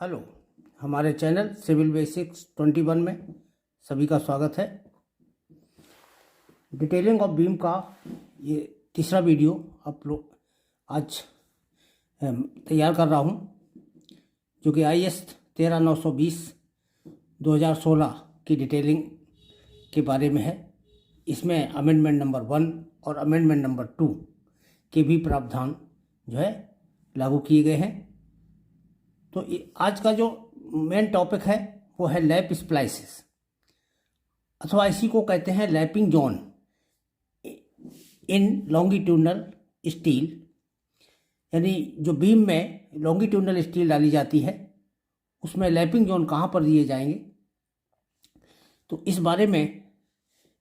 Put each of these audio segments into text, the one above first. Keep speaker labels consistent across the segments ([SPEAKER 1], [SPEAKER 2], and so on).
[SPEAKER 1] Hello, हमारे channel civil basics 21 में सभी का स्वागत है। डिटेलिंग ऑफ बीम का ये तीसरा वीडियो आज तैयार कर रहा हूँ, जो कि IS 13920 2016 की डिटेलिंग के बारे में है। इसमें अमेंडमेंट नंबर 1 और अमेंडमेंट नंबर 2 के भी प्रावधान जो है लागू किए गए हैं। तो आज का जो मेन टॉपिक है वो है लैप स्प्लाइसेस, अथवा इसी को कहते हैं लैपिंग जोन इन लॉन्गिट्यूडनल स्टील। यानी जो बीम में लॉन्गिट्यूडनल स्टील डाली जाती है उसमें लैपिंग जोन कहाँ पर दिए जाएंगे, तो इस बारे में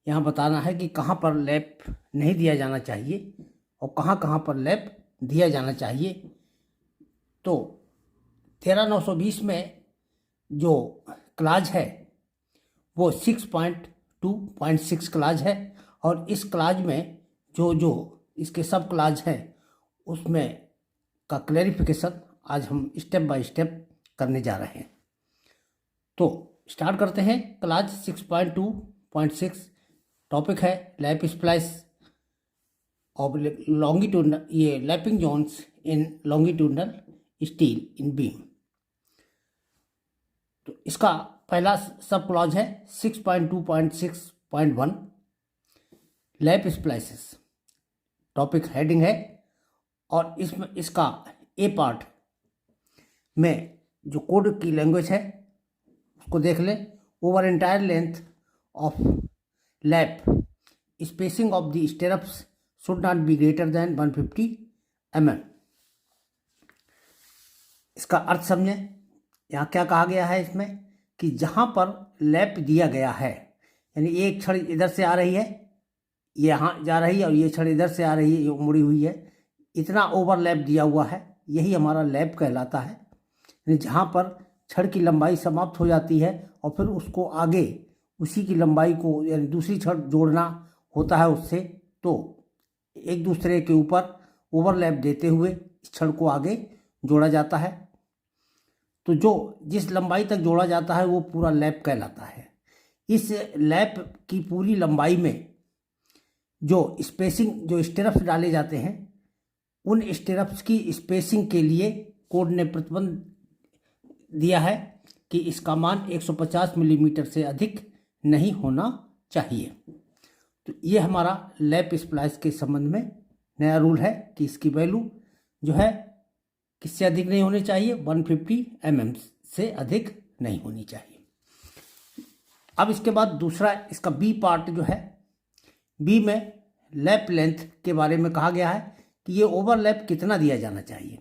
[SPEAKER 1] यहाँ बताना है कि कहाँ पर लैप नहीं दिया जाना चाहिए और कहाँ कहाँ पर लैप दिया जाना चाहिए। तो 13920 में जो क्लाज है वो 6.2.6 क्लाज है, और इस क्लाज में जो इसके सब क्लाज हैं उसमें का क्लैरिफिकेशन आज हम स्टेप बाय स्टेप करने जा रहे हैं। तो स्टार्ट करते हैं। क्लाज 6.2.6 टॉपिक है लैप स्प्लाइस ऑफ लॉन्गिट्यूडनल, ये lapping zones in longitudinal steel in beam. तो इसका पहला सब क्लॉज है 6.2.6.1 लैप स्प्लाइसेस, टॉपिक हेडिंग है। और इसमें इसका ए पार्ट में जो कोड की लैंग्वेज है उसको देख लें। Over entire length of lap spacing of the stirrups should not be greater than 150 mm। इसका अर्थ समझें। यहाँ क्या कहा गया है इसमें कि जहाँ पर लैप दिया गया है, यानी एक छड़ इधर से आ रही है, ये यहाँ जा रही है, और ये छड़ इधर से आ रही है, ये मुड़ी हुई है, इतना ओवरलैप दिया हुआ है, यही हमारा लैप कहलाता है। यानी जहाँ पर छड़ की लंबाई समाप्त हो जाती है और फिर उसको आगे उसी की लंबाई को यानी दूसरी छड़ जोड़ना होता है उससे, तो एक दूसरे के ऊपर ओवरलैप देते हुए इस छड़ को आगे जोड़ा जाता है। तो जो जिस लंबाई तक जोड़ा जाता है वो पूरा लैप कहलाता है। इस लैप की पूरी लंबाई में जो स्पेसिंग, जो स्टेरप्स डाले जाते हैं, उन स्टेरप्स की स्पेसिंग के लिए कोड ने प्रतिबंध दिया है कि इसका मान 150 मिलीमीटर से अधिक नहीं होना चाहिए। तो ये हमारा लैप स्प्लाइस के संबंध में नया रूल है कि इसकी वैल्यू जो है किससे अधिक नहीं होनी चाहिए, 150 mm से अधिक नहीं होनी चाहिए। अब इसके बाद दूसरा इसका बी पार्ट जो है, बी में लैप लेंथ के बारे में कहा गया है कि ये ओवरलैप कितना दिया जाना चाहिए।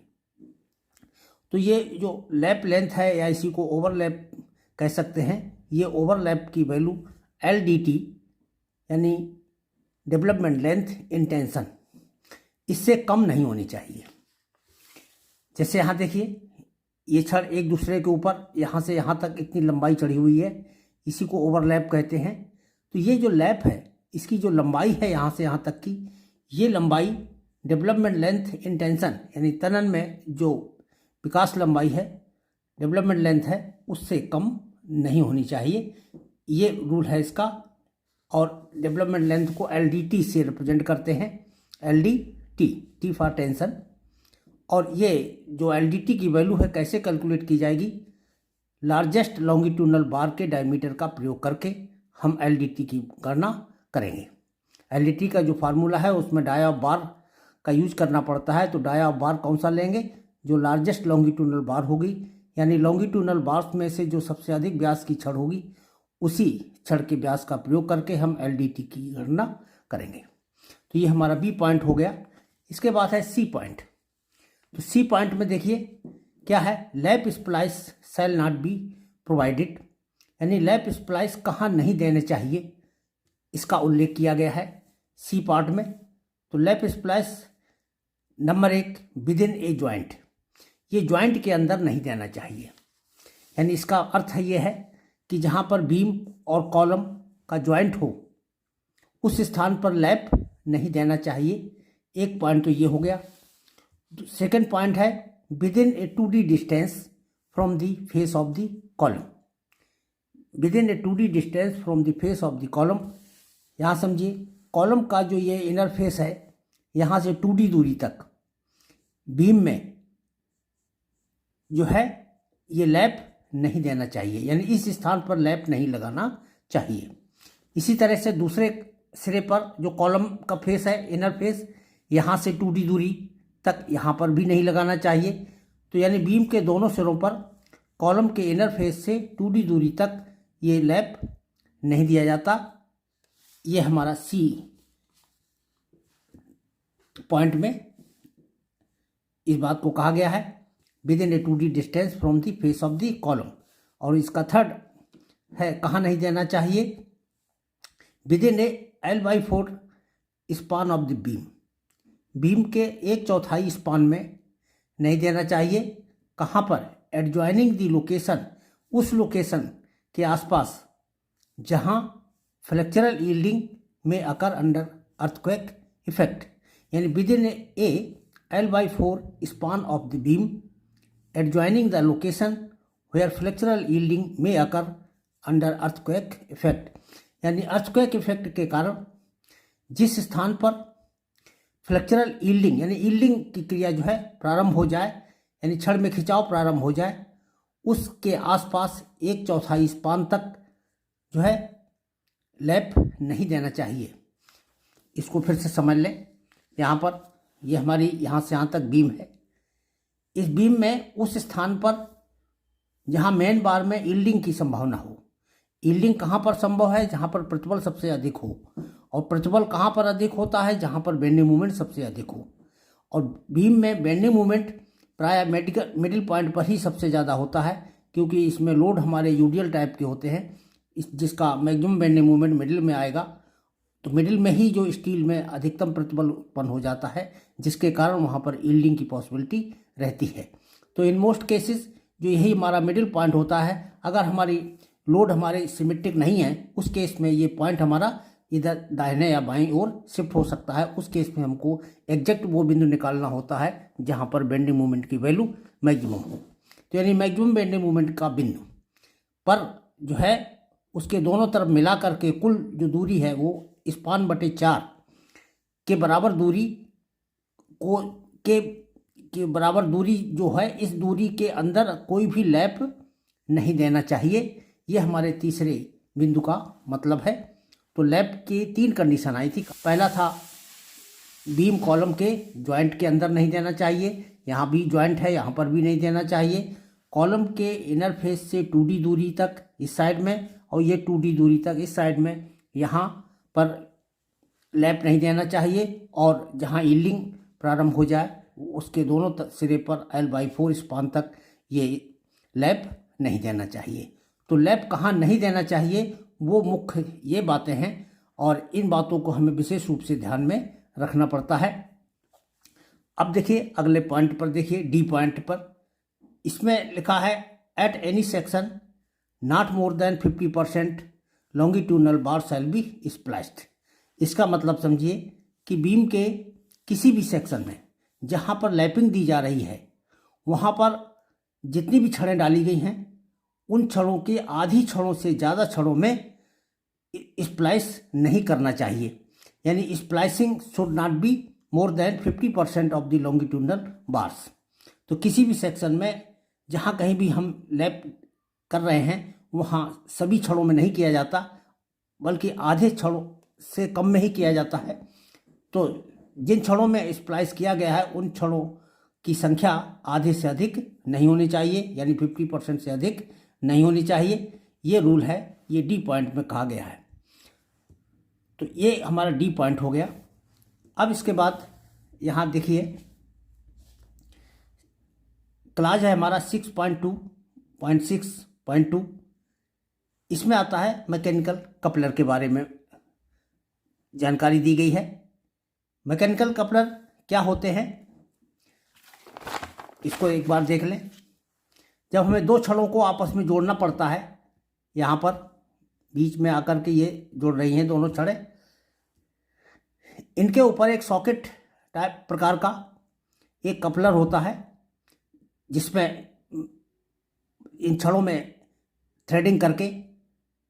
[SPEAKER 1] तो ये जो लैप लेंथ है या इसी को ओवरलैप कह सकते हैं, ये ओवरलैप की वैल्यू LDT यानी डेवलपमेंट लेंथ इन टेंशन, इससे कम नहीं होनी चाहिए। जैसे यहाँ देखिए, ये छड़ एक दूसरे के ऊपर यहाँ से यहाँ तक इतनी लंबाई चढ़ी हुई है, इसी को ओवरलैप कहते हैं। तो ये जो लैप है इसकी जो लंबाई है यहाँ से यहाँ तक की, ये लंबाई डेवलपमेंट लेंथ इन टेंशन यानी तनन में जो विकास लंबाई है, डेवलपमेंट लेंथ है, उससे कम नहीं होनी चाहिए। ये रूल है इसका। और डेवलपमेंट लेंथ को LDT से रिप्रेजेंट करते हैं, LDT, T फॉर टेंशन। और ये जो LDT की वैल्यू है कैसे कैलकुलेट की जाएगी, लार्जेस्ट लॉन्गिट्यूडनल बार के डायमीटर का प्रयोग करके हम LDT की गणना करेंगे। LDT का जो फार्मूला है उसमें डाया ऑफ बार का यूज करना पड़ता है। तो डाया ऑफ बार कौन सा लेंगे, जो लार्जेस्ट लॉन्गिट्यूडनल बार होगी, यानी लॉन्गिट्यूडनल बार्स में से जो सबसे अधिक व्यास की छड़ होगी उसी छड़ के व्यास का प्रयोग करके हम LDT की गणना करेंगे। तो ये हमारा बी पॉइंट हो गया। इसके बाद है सी पॉइंट। तो सी पॉइंट में देखिए क्या है, lap splice shall not be provided, यानी लैप स्प्लाइस कहाँ नहीं देने चाहिए इसका उल्लेख किया गया है सी पार्ट में। तो lap splice number 1 with in A joint, ये ज्वाइंट के अंदर नहीं देना चाहिए। यानी इसका अर्थ ये है कि जहाँ पर बीम और कॉलम का ज्वाइंट हो उस स्थान पर लैप नहीं देना चाहिए। एक पॉइंट तो ये हो गया। सेकंड पॉइंट है within a 2D distance from the face of the column. Within a 2D distance from the face of the column. यहाँ समझिए कॉलम का जो ये इनर फेस है यहाँ से 2D दूरी तक बीम में जो है ये लैप नहीं देना चाहिए, यानी इस स्थान पर लैप नहीं लगाना चाहिए। इसी तरह से दूसरे सिरे पर जो कॉलम का फेस है इनर फेस यहाँ से 2D दूरी तक यहाँ पर भी नहीं लगाना चाहिए। तो यानी बीम के दोनों सिरों पर कॉलम के इनर फेस से 2D दूरी तक ये लैप नहीं दिया जाता। ये हमारा सी पॉइंट में इस बात को कहा गया है, within a 2D distance from the face of the column. और इसका थर्ड है कहाँ नहीं देना चाहिए, within a L/4 span of the beam. Beam के 1/4 स्पान में नहीं देना चाहिए। कहाँ पर, एडजॉइनिंग द लोकेशन, उस लोकेशन के आसपास जहाँ फ्लेक्चरल यील्डिंग में अकर अंडर अर्थक्वेक इफेक्ट, यानी within a L/4 span of the beam adjoining the location where flexural yielding में अकर अंडर अर्थक्वेक इफेक्ट, यानी अर्थक्वेक इफेक्ट के कारण जिस स्थान पर फ्लेक्चरल यील्डिंग यानी यील्डिंग की क्रिया जो है प्रारंभ हो जाए, यानी छड़ में खिंचाव प्रारंभ हो जाए, उसके आसपास 1/4 स्पान तक जो है लैप नहीं देना चाहिए। इसको फिर से समझ लें। यहाँ पर ये हमारी यहाँ से यहाँ तक बीम है। इस बीम में उस स्थान पर जहाँ मेन बार में यील्डिंग की संभावना हो। यील्डिंग कहाँ पर संभव है, जहाँ पर प्रतिबल सबसे अधिक हो। और प्रतिबल कहाँ पर अधिक होता है, जहाँ पर बेंडिंग मूवमेंट सबसे अधिक हो। और बीम में बेंडिंग मूवमेंट प्राय मिडिल पॉइंट पर ही सबसे ज़्यादा होता है, क्योंकि इसमें लोड हमारे यूडियल टाइप के होते हैं, जिसका मैक्सिमम बेंडिंग मूवमेंट मिडिल में आएगा। तो मिडिल में ही जो स्टील में अधिकतम प्रतिबल उत्पन्न हो जाता है, जिसके कारण वहाँ पर यील्डिंग की पॉसिबिलिटी रहती है। तो इन मोस्ट केसेस जो यही हमारा मिडिल पॉइंट होता है, अगर हमारी लोड हमारे सिमेट्रिक नहीं है, उस केस में ये पॉइंट हमारा इधर दाहिने या बाईं ओर शिफ्ट हो सकता है। उस केस में हमको एग्जैक्ट वो बिंदु निकालना होता है जहाँ पर बेंडिंग मूवमेंट की वैल्यू मैक्सिमम हो। तो यानी मैक्सिमम बेंडिंग मूवमेंट का बिंदु पर जो है उसके दोनों तरफ मिला करके कुल जो दूरी है वो स्पान बटे 4 के बराबर दूरी को के बराबर दूरी जो है, इस दूरी के अंदर कोई भी लैप नहीं देना चाहिए। ये हमारे तीसरे बिंदु का मतलब है। तो लैप की 3 कंडीशन आई थी। पहला था बीम कॉलम के जॉइंट के अंदर नहीं देना चाहिए, यहाँ भी जॉइंट है यहाँ पर भी नहीं देना चाहिए। कॉलम के इनर फेस से 2D दूरी तक इस साइड में और ये 2D दूरी तक इस साइड में यहाँ पर लैप नहीं देना चाहिए। और जहाँ यील्डिंग प्रारंभ हो जाए उसके दोनों सिरे पर L/4 स्पान तक ये लैप नहीं देना चाहिए। तो लैप कहाँ नहीं देना चाहिए वो मुख्य ये बातें हैं, और इन बातों को हमें विशेष रूप से ध्यान में रखना पड़ता है। अब देखिए अगले पॉइंट पर, देखिए डी पॉइंट पर इसमें लिखा है at any section not more than 50% longitudinal bar shall be spliced. इसका मतलब समझिए कि बीम के किसी भी सेक्शन में जहाँ पर लैपिंग दी जा रही है वहाँ पर जितनी भी छड़ें डाली गई हैं उन छड़ों के आधी छड़ों से ज़्यादा छड़ों में स्प्लाइस नहीं करना चाहिए, यानी splicing should not be more than 50% of the longitudinal bars. तो किसी भी सेक्शन में जहाँ कहीं भी हम लैप कर रहे हैं वहाँ सभी छड़ों में नहीं किया जाता, बल्कि आधे छड़ों से कम में ही किया जाता है। तो जिन छड़ों में स्प्लाइस किया गया है उन छड़ों की संख्या आधे से अधिक नहीं होनी चाहिए, यानी 50% से अधिक नहीं होनी चाहिए। ये रूल है, ये डी पॉइंट में कहा गया है। तो ये हमारा डी पॉइंट हो गया। अब इसके बाद यहाँ देखिए क्लास है हमारा 6.2.6.2। इसमें आता है मैकेनिकल कपलर के बारे में जानकारी दी गई है। मैकेनिकल कपलर क्या होते हैं इसको एक बार देख लें। जब हमें 2 छड़ों को आपस में जोड़ना पड़ता है, यहाँ पर बीच में आकर के ये जोड़ रही हैं दोनों छड़ें, इनके ऊपर एक सॉकेट टाइप प्रकार का एक कपलर होता है जिसमें इन छड़ों में थ्रेडिंग करके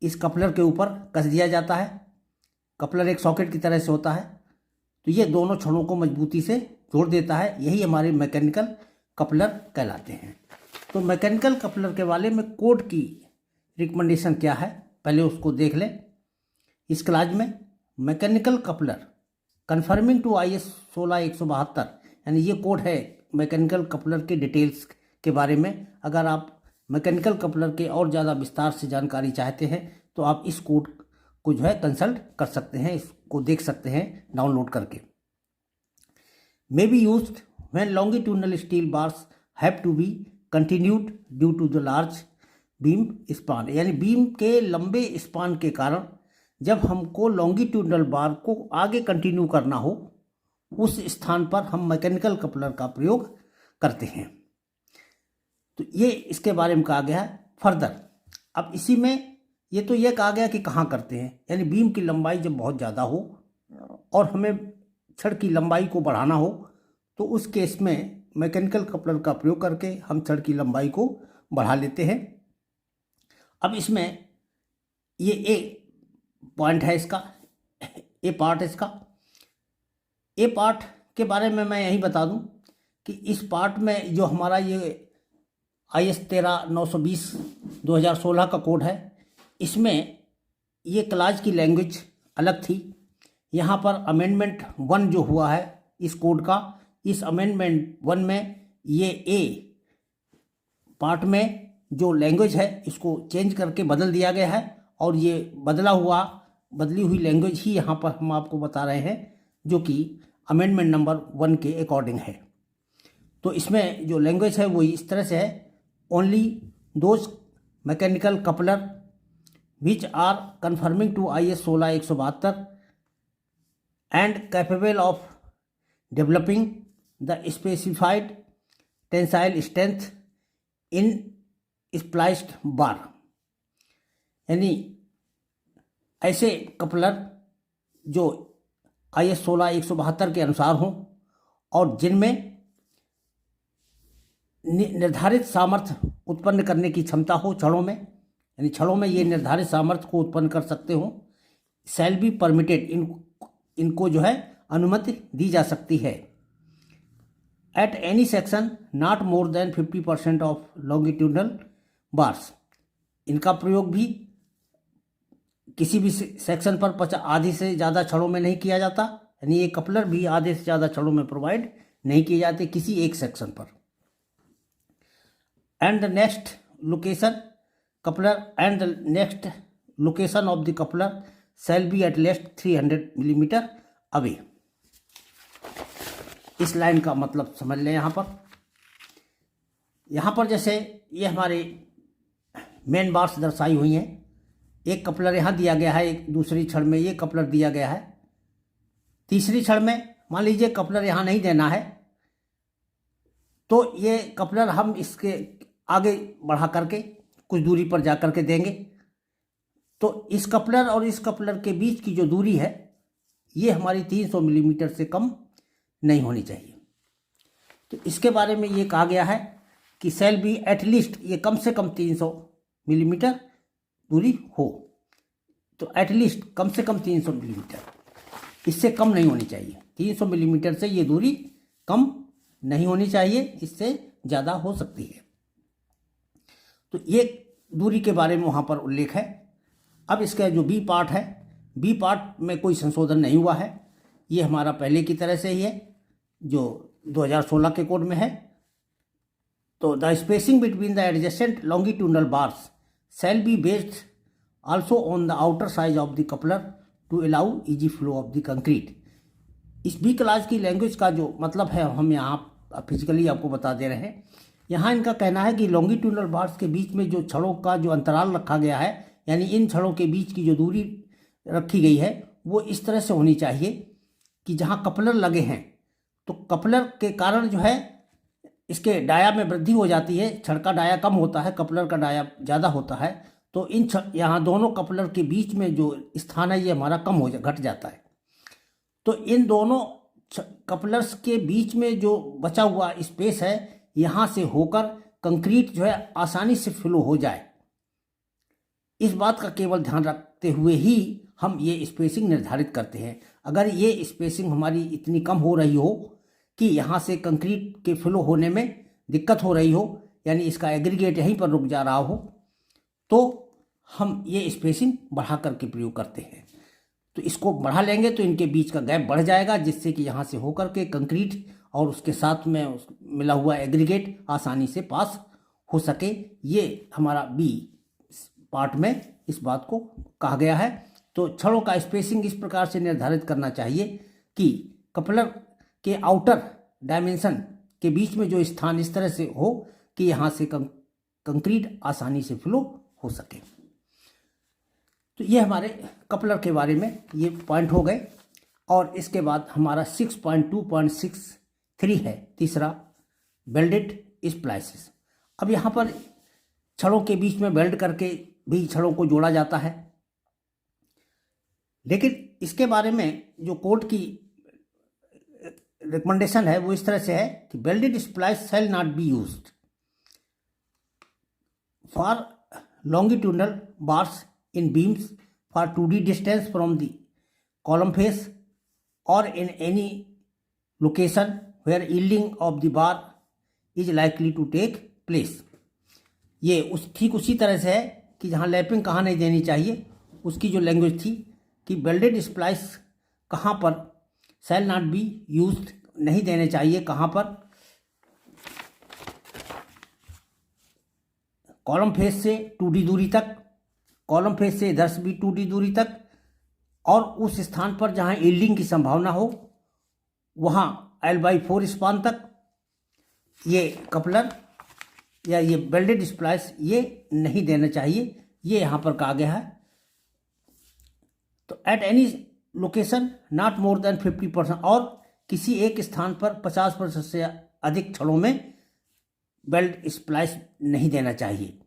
[SPEAKER 1] इस कपलर के ऊपर कस दिया जाता है। कपलर एक सॉकेट की तरह से होता है, तो ये दोनों छड़ों को मजबूती से जोड़ देता है। यही हमारे मैकेनिकल कपलर कहलाते हैं। तो मैकेनिकल कपलर के बारे में कोड की रिकमेंडेशन क्या है, पहले उसको देख लें। इस क्लास में mechanical coupler conforming to IS 16172, यानी ये कोड है मैकेनिकल कपलर के डिटेल्स के बारे में। अगर आप मैकेनिकल कपलर के और ज़्यादा विस्तार से जानकारी चाहते हैं तो आप इस कोड को जो है कंसल्ट कर सकते हैं, इसको देख सकते हैं डाउनलोड करके। May be used when longitudinal steel bars have to be continued due to the large beam span, यानी बीम के लंबे स्पान के कारण जब हमको लॉन्गिट्यूडनल बार को आगे कंटिन्यू करना हो, उस स्थान पर हम मैकेनिकल कपलर का प्रयोग करते हैं। तो ये इसके बारे में कहा गया है। फर्दर अब इसी में ये तो ये कहा गया कि कहाँ करते हैं, यानी बीम की लंबाई जब बहुत ज़्यादा हो और हमें छड़ की लंबाई को बढ़ाना हो, तो उस केस में मैकेनिकल कपलर का प्रयोग करके हम छड़ की लंबाई को बढ़ा लेते हैं। अब इसमें ये ए पॉइंट है इसका, ए पार्ट है इसका। ए पार्ट के बारे में मैं यही बता दूं कि इस पार्ट में जो हमारा ये IS 13920 2016 का कोड है, इसमें ये क्लास की लैंग्वेज अलग थी। यहाँ पर अमेंडमेंट 1 जो हुआ है इस कोड का, इस अमेंडमेंट 1 में ये ए पार्ट में जो लैंग्वेज है इसको चेंज करके बदल दिया गया है, और ये बदली हुई लैंग्वेज ही यहाँ पर हम आपको बता रहे हैं, जो कि अमेंडमेंट नंबर 1 के अकॉर्डिंग है। तो इसमें जो लैंग्वेज है वो इस तरह से है, only those mechanical coupler which are conforming to IS 16172 and capable of developing the specified tensile strength in spliced bar, यानी ऐसे कपलर जो IS 16172 के अनुसार हों और जिनमें निर्धारित सामर्थ्य उत्पन्न करने की क्षमता हो छड़ों में, यानी छड़ों में ये निर्धारित सामर्थ्य को उत्पन्न कर सकते हो, शैल बी परमिटेड, इनको जो है अनुमति दी जा सकती है। At any section not more than 50% of longitudinal bars, इनका प्रयोग भी किसी भी सेक्शन पर आधे से ज़्यादा छड़ों में नहीं किया जाता, यानी ये कपलर भी आधे से ज़्यादा छड़ों में प्रोवाइड नहीं किए जाते किसी एक सेक्शन पर। And the next location coupler and the next location of the coupler shall be at least 300 millimetre away. इस लाइन का मतलब समझ लें। यहाँ पर जैसे ये हमारे मेन बार्स दर्शाई हुई हैं, एक कपलर यहाँ दिया गया है, एक दूसरी छड़ में ये कपलर दिया गया है, तीसरी छड़ में मान लीजिए कपलर यहाँ नहीं देना है, तो ये कपलर हम इसके आगे बढ़ा करके कुछ दूरी पर जा करके देंगे। तो इस कपलर और इस कपलर के बीच की जो दूरी है ये हमारी 300 मिलीमीटर से कम नहीं होनी चाहिए। तो इसके बारे में ये कहा गया है कि शैल बी एटलीस्ट, ये कम से कम 300 मिलीमीटर दूरी हो, तो एटलीस्ट कम से कम 300 मिलीमीटर, इससे कम नहीं होनी चाहिए। 300 मिलीमीटर से ये दूरी कम नहीं होनी चाहिए, इससे ज़्यादा हो सकती है। तो ये दूरी के बारे में वहाँ पर उल्लेख है। अब इसका जो बी पार्ट है, बी पार्ट में कोई संशोधन नहीं हुआ है, ये हमारा पहले की तरह से ही है जो 2016 के कोड में है। तो the spacing between the adjacent longitudinal bars shall be based also on the outer size of the coupler to allow easy flow of the concrete. इस बी क्लास की लैंग्वेज का जो मतलब है हम यहाँ फिजिकली आपको बता दे रहे हैं। यहाँ इनका कहना है कि लॉन्गिट्यूडनल बार्स के बीच में जो छड़ों का जो अंतराल रखा गया है, यानी इन छड़ों के बीच की जो दूरी रखी गई है वो इस तरह से होनी चाहिए कि जहाँ कपलर लगे हैं तो कपलर के कारण जो है इसके डाया में वृद्धि हो जाती है, छड़ का डाया कम होता है, कपलर का डाया ज़्यादा होता है। तो इन यहाँ दोनों कपलर के बीच में जो स्थान है ये हमारा कम घट जाता है। तो इन दोनों कपलर्स के बीच में जो बचा हुआ स्पेस है यहाँ से होकर कंक्रीट जो है आसानी से फ्लो हो जाए, इस बात का केवल ध्यान रखते हुए ही हम ये स्पेसिंग निर्धारित करते हैं। अगर ये स्पेसिंग हमारी इतनी कम हो रही हो कि यहाँ से कंक्रीट के फ्लो होने में दिक्कत हो रही हो, यानी इसका एग्रीगेट यहीं पर रुक जा रहा हो, तो हम ये स्पेसिंग बढ़ा करके प्रयोग करते हैं। तो इसको बढ़ा लेंगे तो इनके बीच का गैप बढ़ जाएगा, जिससे कि यहाँ से होकर के कंक्रीट और उसके साथ में मिला हुआ एग्रीगेट आसानी से पास हो सके। ये हमारा बी पार्ट में इस बात को कहा गया है। तो छड़ों का स्पेसिंग इस प्रकार से निर्धारित करना चाहिए कि कपलर के आउटर डायमेंशन के बीच में जो स्थान इस तरह से हो कि यहाँ से कंक्रीट आसानी से फ्लो हो सके। तो ये हमारे कपलर के बारे में ये पॉइंट हो गए। और इसके बाद हमारा 6.2.63 है तीसरा, वेल्डेड स्प्लाइसेस। अब यहाँ पर छड़ों के बीच में वेल्ड करके भी छड़ों को जोड़ा जाता है, लेकिन इसके बारे में जो कोड की रिकमेंडेशन है वो इस तरह से है कि welded splice shall not be used for longitudinal bars in beams for 2D distance from the column face or in any location where yielding of the bar is likely to take place। ये ठीक उसी तरह से है कि जहाँ lapping कहाँ नहीं देनी चाहिए, उसकी जो लैंग्वेज थी कि वेल्डेड स्प्लाइस कहाँ पर शैल नॉट बी यूज्ड नहीं देने चाहिए, कहाँ पर कॉलम फेस से 2D दूरी तक, कॉलम फेस से इधर से भी 2D दूरी तक, और उस स्थान पर जहां यील्डिंग की संभावना हो वहां L/4 स्पान तक ये कपलर या ये वेल्डेड स्प्लाइस ये नहीं देना चाहिए। ये यहां पर कहा गया है। तो at any location not more than 50%, और किसी एक स्थान पर 50% से अधिक छड़ों में वेल्ड स्प्लाइस नहीं देना चाहिए।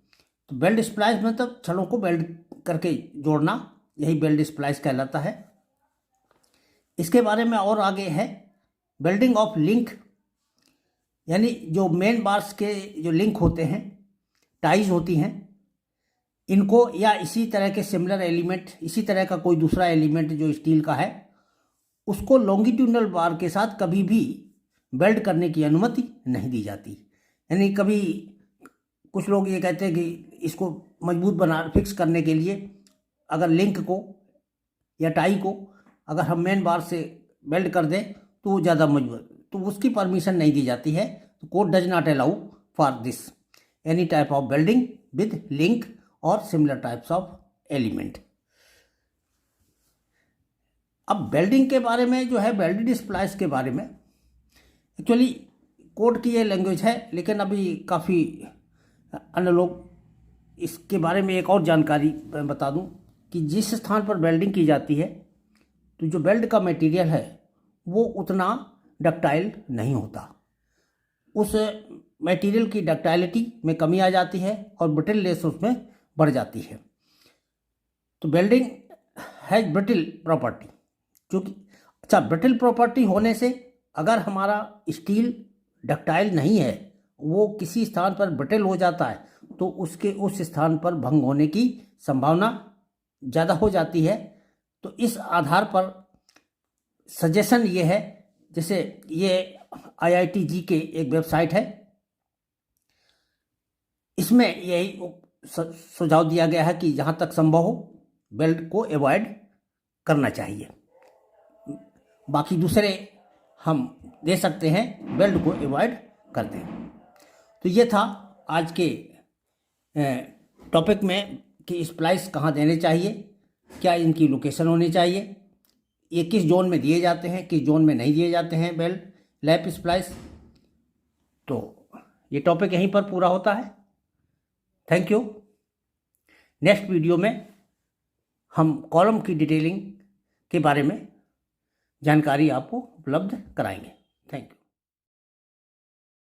[SPEAKER 1] तो वेल्ड स्प्लाइस मतलब छड़ों को वेल्ड करके जोड़ना, यही वेल्ड स्प्लाइस कहलाता है। इसके बारे में और आगे है वेल्डिंग ऑफ लिंक, यानी जो मेन बार्स के जो लिंक होते हैं, टाइज होती हैं, इनको या इसी तरह के सिमिलर एलिमेंट, इसी तरह का कोई दूसरा एलिमेंट जो स्टील का है, उसको लॉन्गिट्यूडनल बार के साथ कभी भी वेल्ड करने की अनुमति नहीं दी जाती। यानी कभी कुछ लोग ये कहते हैं कि इसको मजबूत बना फिक्स करने के लिए अगर लिंक को या टाई को अगर हम मेन बार से वेल्ड कर दें तो वो ज़्यादा मजबूत, तो उसकी परमिशन नहीं दी जाती है। तो code does not allow for this any type of welding with link और सिमिलर टाइप्स ऑफ एलिमेंट। अब वेल्डिंग के बारे में जो है, वेल्डेड स्प्लाइस के बारे में एक्चुअली कोड की ये लैंग्वेज है, लेकिन अभी काफ़ी अन्य लोग इसके बारे में एक और जानकारी मैं बता दूं कि जिस स्थान पर वेल्डिंग की जाती है तो जो वेल्ड का मटेरियल है वो उतना डक्टाइल नहीं होता, उस मटेरियल की डक्टाइलिटी में कमी आ जाती है और ब्रिटलनेस उसमें बढ़ जाती है। तो वेल्डिंग हैज ब्रिटल प्रॉपर्टी, क्योंकि अच्छा ब्रिटल प्रॉपर्टी होने से अगर हमारा स्टील डक्टाइल नहीं है, वो किसी स्थान पर ब्रिटल हो जाता है तो उसके उस स्थान पर भंग होने की संभावना ज़्यादा हो जाती है। तो इस आधार पर सजेशन ये है, जैसे ये IITG के एक वेबसाइट है, इसमें यही सुझाव दिया गया है कि जहाँ तक संभव हो वेल्ड को अवॉइड करना चाहिए। बाकी दूसरे हम दे सकते हैं, वेल्ड को अवॉइड कर दें। तो ये था आज के टॉपिक में कि स्प्लाइस कहाँ देने चाहिए, क्या इनकी लोकेशन होनी चाहिए, ये किस जोन में दिए जाते हैं, किस जोन में नहीं दिए जाते हैं वेल्ड लैप स्प्लाइस। तो ये टॉपिक यहीं पर पूरा होता है। Thank you. नेक्स्ट वीडियो में हम कॉलम की डिटेलिंग के बारे में जानकारी आपको उपलब्ध कराएंगे। Thank you.